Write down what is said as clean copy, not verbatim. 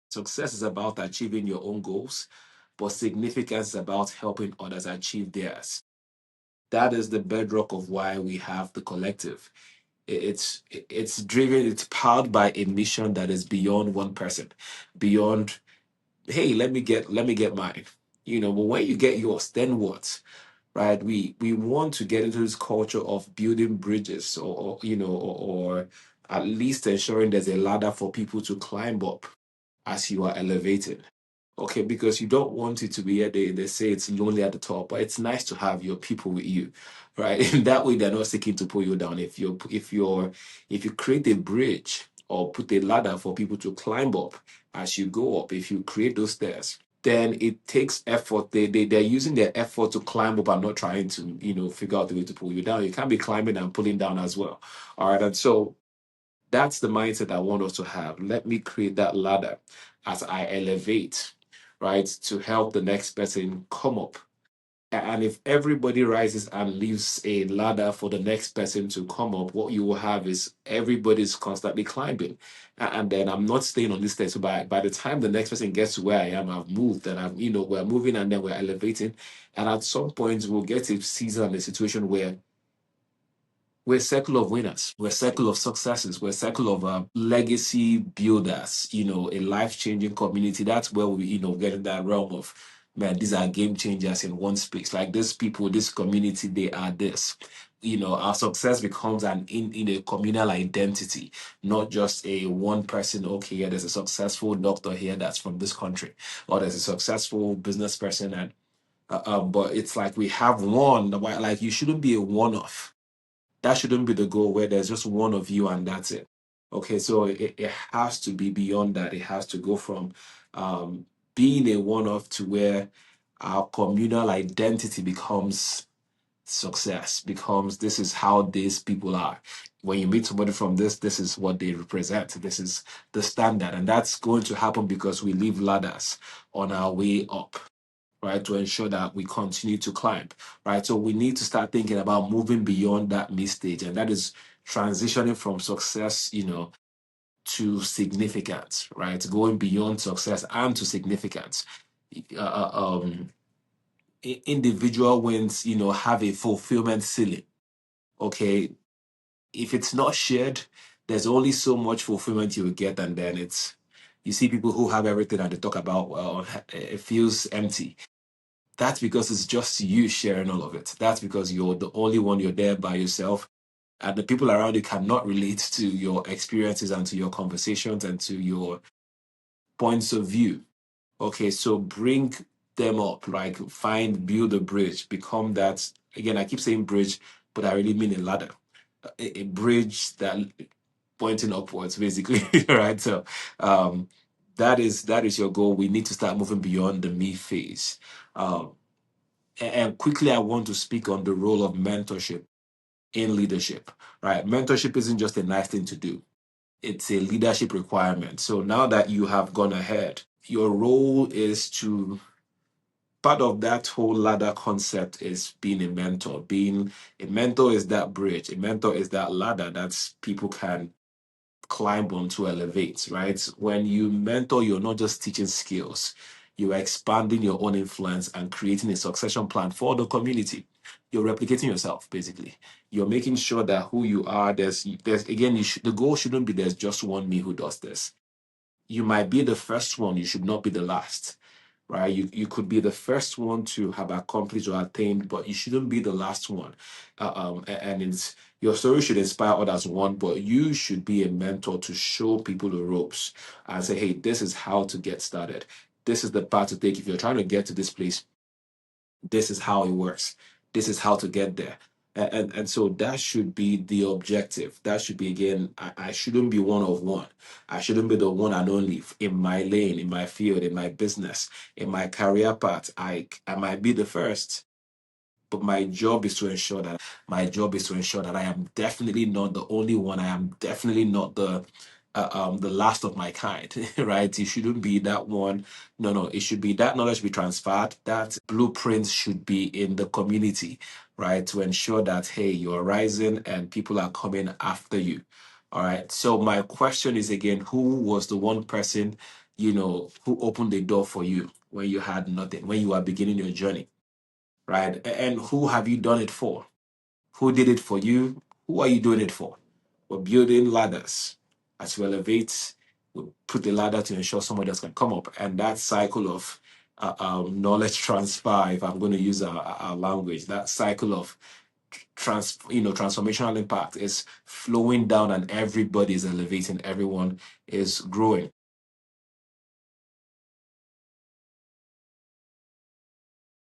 Success is about achieving your own goals, but significance is about helping others achieve theirs. That is the bedrock of why we have the collective. It's driven, it's powered by a mission that is beyond one person, beyond, hey, let me get mine. But when you get yours, then what? Right? We want to get into this culture of building bridges, or at least ensuring there's a ladder for people to climb up as you are elevating. Okay, because you don't want it to be, they say it's lonely at the top, but it's nice to have your people with you, right? In that way, they're not seeking to pull you down. If you create a bridge or put a ladder for people to climb up as you go up, if you create those stairs, then it takes effort. They're using their effort to climb up and not trying to, figure out the way to pull you down. You can't be climbing and pulling down as well. All right. And so that's the mindset I want us to have. Let me create that ladder as I elevate, right, to help the next person come up. And if everybody rises and leaves a ladder for the next person to come up, what you will have is everybody's constantly climbing. And then I'm not staying on this stage. So by the time the next person gets to where I am, I've moved and we're moving and then we're elevating. And at some point, we'll get to season and a situation where we're a circle of winners. We're a circle of successes. We're a circle of legacy builders, a life changing community. That's where we, get in that realm of, man, these are game changers in one space. Like these people, this community, they are this. Our success becomes in a communal identity, not just a one person. Okay, yeah, there's a successful doctor here that's from this country, or there's a successful business person, and but it's like we have one. Like you shouldn't be a one off. That shouldn't be the goal where there's just one of you and that's it. Okay, so it has to be beyond that. It has to go from um, being a one off to where our communal identity becomes success, becomes this is how these people are. When you meet somebody from this is what they represent. This is the standard. And that's going to happen because we leave ladders on our way up, right, to ensure that we continue to climb, right? So we need to start thinking about moving beyond that mid stage, and that is transitioning from success, to significance, right? Going beyond success and to significance. Uh, uh, um, Individual wins, have a fulfillment ceiling. Okay, if it's not shared, there's only so much fulfillment you will get, and then you see people who have everything and they talk about, well, it feels empty. That's because it's just you sharing all of it. That's because you're the only one, you're there by yourself. And the people around you cannot relate to your experiences and to your conversations and to your points of view. Okay, so bring them up, like build a bridge, become that. Again, I keep saying bridge, but I really mean a ladder, a bridge that pointing upwards, basically, right? So, um, that is your goal. We need to start moving beyond the me phase. Um, and quickly, I want to speak on the role of mentorship in leadership, right? Mentorship isn't just a nice thing to do, it's a leadership requirement. So now that you have gone ahead, your role is to, part of that whole ladder concept is being a mentor. Being a mentor is that bridge, a mentor is that ladder that people can climb on to elevate, right? When you mentor, you're not just teaching skills, you're expanding your own influence and creating a succession plan for the community. You're replicating yourself, basically. You're making sure that who you are, there's again, the goal shouldn't be there's just one me who does this. You might be the first one, you should not be the last, right? You could be the first one to have accomplished or attained, but you shouldn't be the last one. And it's your story should inspire others, one, but you should be a mentor to show people the ropes and say, hey, this is how to get started. This is the path to take. If you're trying to get to this place, this is how it works. This is how to get there. And so that should be the objective. That should be, again, I shouldn't be one of one. I shouldn't be the one and only in my lane, in my field, in my business, in my career path. I might be the first, but my job is to ensure that I am definitely not the only one. I am definitely not the last of my kind, right? It shouldn't be that one. No, no, it should be that knowledge be transferred. That blueprint should be in the community, right? To ensure that, hey, you're rising and people are coming after you. All right. So my question is again, who was the one person who opened the door for you when you had nothing, when you were beginning your journey, right? And who have you done it for? Who did it for you? Who are you doing it for? We're building ladders. As you elevate, we put the ladder to ensure someone else can come up. And that cycle of knowledge transfer, if I'm going to use our language, that cycle of transformational impact is flowing down, and everybody is elevating. Everyone is growing.